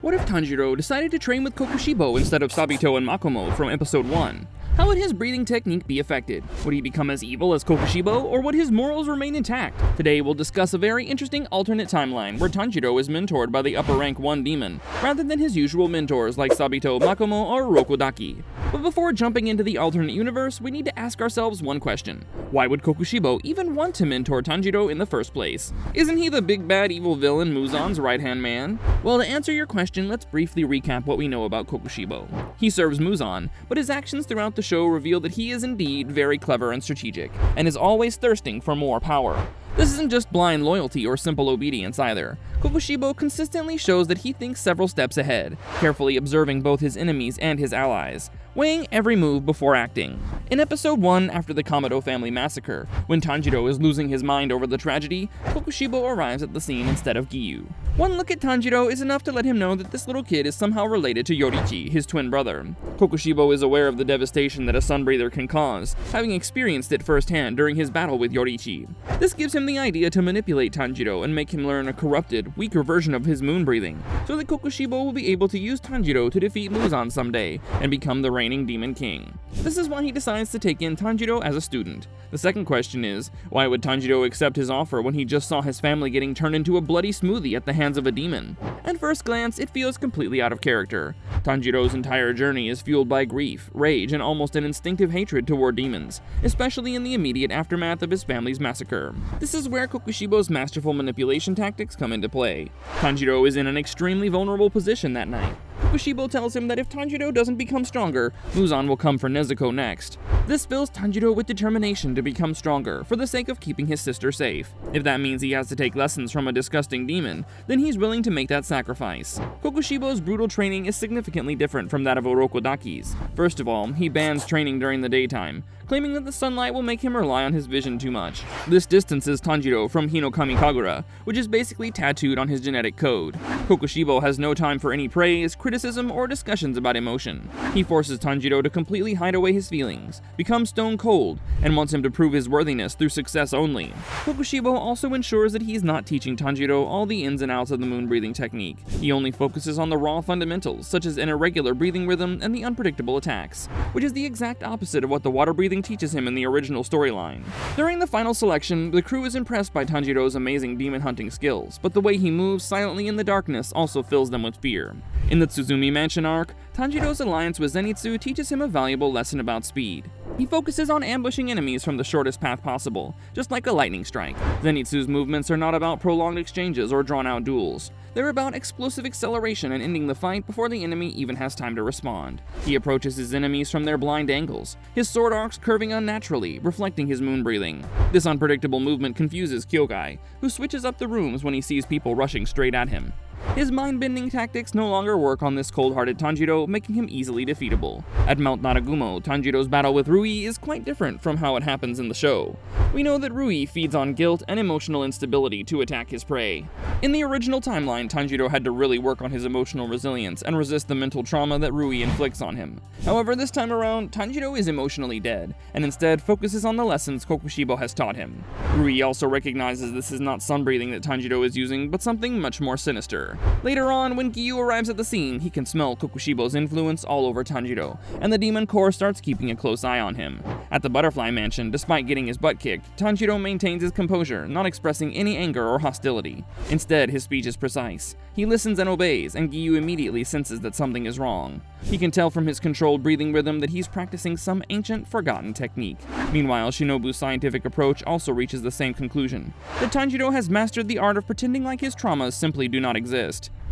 What if Tanjiro decided to train with Kokushibo instead of Sabito and Makomo from episode 1? How would his breathing technique be affected? Would he become as evil as Kokushibo, or would his morals remain intact? Today we'll discuss a very interesting alternate timeline where Tanjiro is mentored by the upper rank 1 demon, rather than his usual mentors like Sabito, Makomo, or Urokodaki. But before jumping into the alternate universe, we need to ask ourselves one question. Why would Kokushibo even want to mentor Tanjiro in the first place? Isn't he the big bad evil villain Muzan's right-hand man? Well, to answer your question, let's briefly recap what we know about Kokushibo. He serves Muzan, but his actions throughout the show reveal that he is indeed very clever and strategic, and is always thirsting for more power. This isn't just blind loyalty or simple obedience either. Kokushibo consistently shows that he thinks several steps ahead, carefully observing both his enemies and his allies, weighing every move before acting. In episode 1, after the Kamado family massacre, when Tanjiro is losing his mind over the tragedy, Kokushibo arrives at the scene instead of Giyu. One look at Tanjiro is enough to let him know that this little kid is somehow related to Yoriichi, his twin brother. Kokushibo is aware of the devastation that a sunbreather can cause, having experienced it firsthand during his battle with Yoriichi. This gives him the idea to manipulate Tanjiro and make him learn a corrupted, weaker version of his moon breathing, so that Kokushibo will be able to use Tanjiro to defeat Muzan someday and become the reigning demon king. This is why he decides to take in Tanjiro as a student. The second question is, why would Tanjiro accept his offer when he just saw his family getting turned into a bloody smoothie at the hands of a demon? At first glance, it feels completely out of character. Tanjiro's entire journey is fueled by grief, rage, and almost an instinctive hatred toward demons, especially in the immediate aftermath of his family's massacre. This is where Kokushibo's masterful manipulation tactics come into play. Tanjiro is in an extremely vulnerable position that night. Kokushibo tells him that if Tanjiro doesn't become stronger, Muzan will come for Nezuko next. This fills Tanjiro with determination to become stronger, for the sake of keeping his sister safe. If that means he has to take lessons from a disgusting demon, then he's willing to make that sacrifice. Kokushibo's brutal training is significantly different from that of Urokodaki's. First of all, he bans training during the daytime, claiming that the sunlight will make him rely on his vision too much. This distances Tanjiro from Hinokami Kagura, which is basically tattooed on his genetic code. Kokushibo has no time for any praise, criticism, or discussions about emotion. He forces Tanjiro to completely hide away his feelings, become stone cold, and wants him to prove his worthiness through success only. Kokushibo also ensures that he's not teaching Tanjiro all the ins and outs of the moon breathing technique. He only focuses on the raw fundamentals, such as an irregular breathing rhythm and the unpredictable attacks, which is the exact opposite of what the water breathing teaches him in the original storyline. During the final selection, the crew is impressed by Tanjiro's amazing demon hunting skills, but the way he moves silently in the darkness also fills them with fear. In the Tsuzumi Mansion arc, Tanjiro's alliance with Zenitsu teaches him a valuable lesson about speed. He focuses on ambushing enemies from the shortest path possible, just like a lightning strike. Zenitsu's movements are not about prolonged exchanges or drawn-out duels. They're about explosive acceleration and ending the fight before the enemy even has time to respond. He approaches his enemies from their blind angles, his sword arcs curving unnaturally, reflecting his moon breathing. This unpredictable movement confuses Kyogai, who switches up the rooms when he sees people rushing straight at him. His mind-bending tactics no longer work on this cold-hearted Tanjiro, making him easily defeatable. At Mount Naragumo, Tanjiro's battle with Rui is quite different from how it happens in the show. We know that Rui feeds on guilt and emotional instability to attack his prey. In the original timeline, Tanjiro had to really work on his emotional resilience and resist the mental trauma that Rui inflicts on him. However, this time around, Tanjiro is emotionally dead, and instead focuses on the lessons Kokushibo has taught him. Rui also recognizes this is not sunbreathing that Tanjiro is using, but something much more sinister. Later on, when Giyu arrives at the scene, he can smell Kokushibo's influence all over Tanjiro, and the demon core starts keeping a close eye on him. At the Butterfly Mansion, despite getting his butt kicked, Tanjiro maintains his composure, not expressing any anger or hostility. Instead, his speech is precise. He listens and obeys, and Giyu immediately senses that something is wrong. He can tell from his controlled breathing rhythm that he's practicing some ancient, forgotten technique. Meanwhile, Shinobu's scientific approach also reaches the same conclusion, that Tanjiro has mastered the art of pretending like his traumas simply do not exist.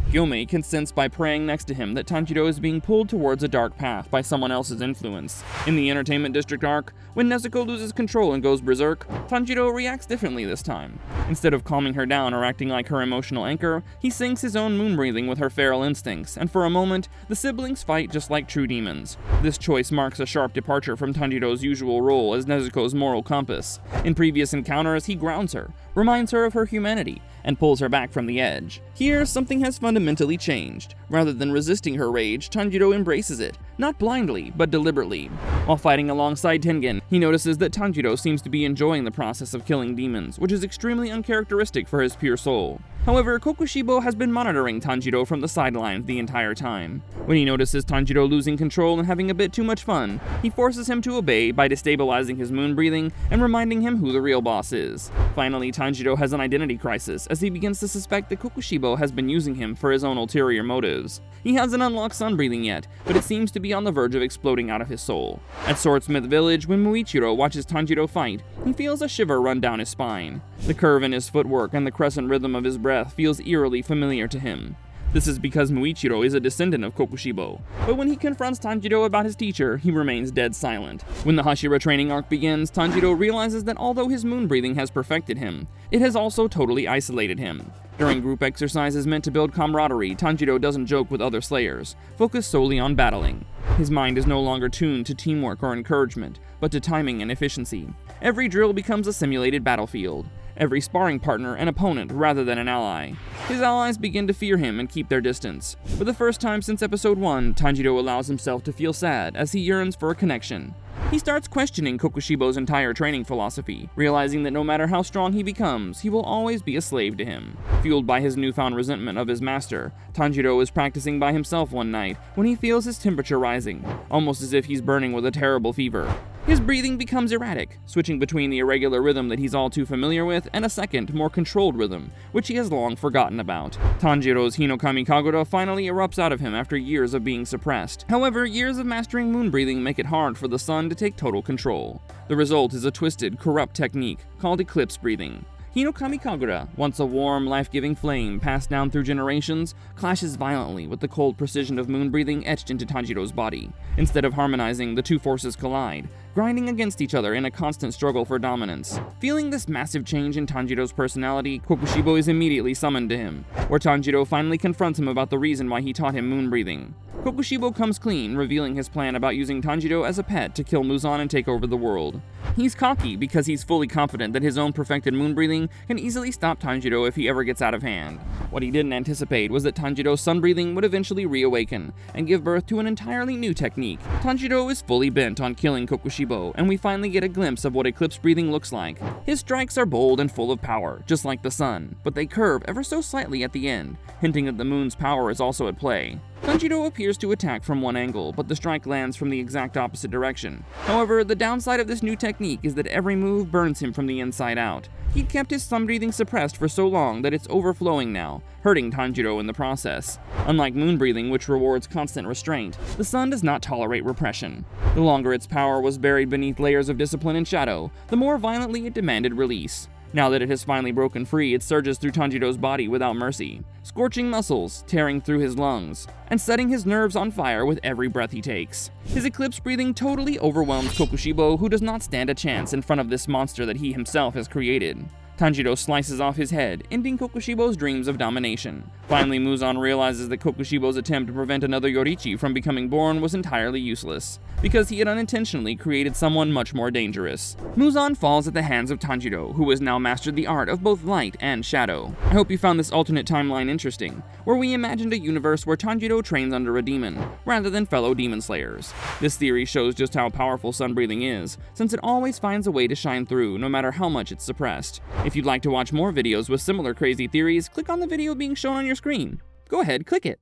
Gyomei can sense by praying next to him that Tanjiro is being pulled towards a dark path by someone else's influence. In the Entertainment District arc, when Nezuko loses control and goes berserk, Tanjiro reacts differently this time. Instead of calming her down or acting like her emotional anchor, he sinks his own moon breathing with her feral instincts, and for a moment, the siblings fight just like true demons. This choice marks a sharp departure from Tanjiro's usual role as Nezuko's moral compass. In previous encounters, he grounds her, reminds her of her humanity, and pulls her back from the edge. Here, something has fundamentally changed. Rather than resisting her rage, Tanjiro embraces it, not blindly, but deliberately. While fighting alongside Tengen, he notices that Tanjiro seems to be enjoying the process of killing demons, which is extremely uncharacteristic for his pure soul. However, Kokushibo has been monitoring Tanjiro from the sidelines the entire time. When he notices Tanjiro losing control and having a bit too much fun, he forces him to obey by destabilizing his moon breathing and reminding him who the real boss is. Finally, Tanjiro has an identity crisis as he begins to suspect that Kokushibo has been using him for his own ulterior motives. He hasn't unlocked sun breathing yet, but it seems to be on the verge of exploding out of his soul. At Swordsmith Village, when Muichiro watches Tanjiro fight, he feels a shiver run down his spine. The curve in his footwork and the crescent rhythm of his breath feels eerily familiar to him. This is because Muichiro is a descendant of Kokushibo, but when he confronts Tanjiro about his teacher, he remains dead silent. When the Hashira training arc begins, Tanjiro realizes that although his moon breathing has perfected him, it has also totally isolated him. During group exercises meant to build camaraderie, Tanjiro doesn't joke with other slayers, focused solely on battling. His mind is no longer tuned to teamwork or encouragement, but to timing and efficiency. Every drill becomes a simulated battlefield. Every sparring partner an opponent rather than an ally. His allies begin to fear him and keep their distance. For the first time since episode 1, Tanjiro allows himself to feel sad as he yearns for a connection. He starts questioning Kokushibo's entire training philosophy, realizing that no matter how strong he becomes, he will always be a slave to him. Fueled by his newfound resentment of his master, Tanjiro is practicing by himself one night when he feels his temperature rising, almost as if he's burning with a terrible fever. His breathing becomes erratic, switching between the irregular rhythm that he's all too familiar with and a second, more controlled rhythm, which he has long forgotten about. Tanjiro's Hinokami Kagura finally erupts out of him after years of being suppressed. However, years of mastering moon breathing make it hard for the sun to take total control. The result is a twisted, corrupt technique called eclipse breathing. Hinokami Kagura, once a warm, life-giving flame passed down through generations, clashes violently with the cold precision of moon breathing etched into Tanjiro's body. Instead of harmonizing, the two forces collide, grinding against each other in a constant struggle for dominance. Feeling this massive change in Tanjiro's personality, Kokushibo is immediately summoned to him, where Tanjiro finally confronts him about the reason why he taught him moon breathing. Kokushibo comes clean, revealing his plan about using Tanjiro as a pet to kill Muzan and take over the world. He's cocky because he's fully confident that his own perfected moon breathing can easily stop Tanjiro if he ever gets out of hand. What he didn't anticipate was that Tanjiro's sun breathing would eventually reawaken and give birth to an entirely new technique. Tanjiro is fully bent on killing Kokushibo, and we finally get a glimpse of what eclipse breathing looks like. His strikes are bold and full of power, just like the sun, but they curve ever so slightly at the end, hinting that the moon's power is also at play. Tanjiro appears to attack from one angle, but the strike lands from the exact opposite direction. However, the downside of this new technique is that every move burns him from the inside out. He'd kept his sun breathing suppressed for so long that it's overflowing now, hurting Tanjiro in the process. Unlike moon breathing, which rewards constant restraint, the sun does not tolerate repression. The longer its power was buried beneath layers of discipline and shadow, the more violently it demanded release. Now that it has finally broken free, it surges through Tanjiro's body without mercy, scorching muscles, tearing through his lungs, and setting his nerves on fire with every breath he takes. His eclipse breathing totally overwhelms Kokushibo, who does not stand a chance in front of this monster that he himself has created. Tanjiro slices off his head, ending Kokushibo's dreams of domination. Finally, Muzan realizes that Kokushibo's attempt to prevent another Yorichi from becoming born was entirely useless, because he had unintentionally created someone much more dangerous. Muzan falls at the hands of Tanjiro, who has now mastered the art of both light and shadow. I hope you found this alternate timeline interesting, where we imagined a universe where Tanjiro trains under a demon, rather than fellow demon slayers. This theory shows just how powerful sun breathing is, since it always finds a way to shine through, no matter how much it's suppressed. If you'd like to watch more videos with similar crazy theories, click on the video being shown on your screen. Go ahead, click it.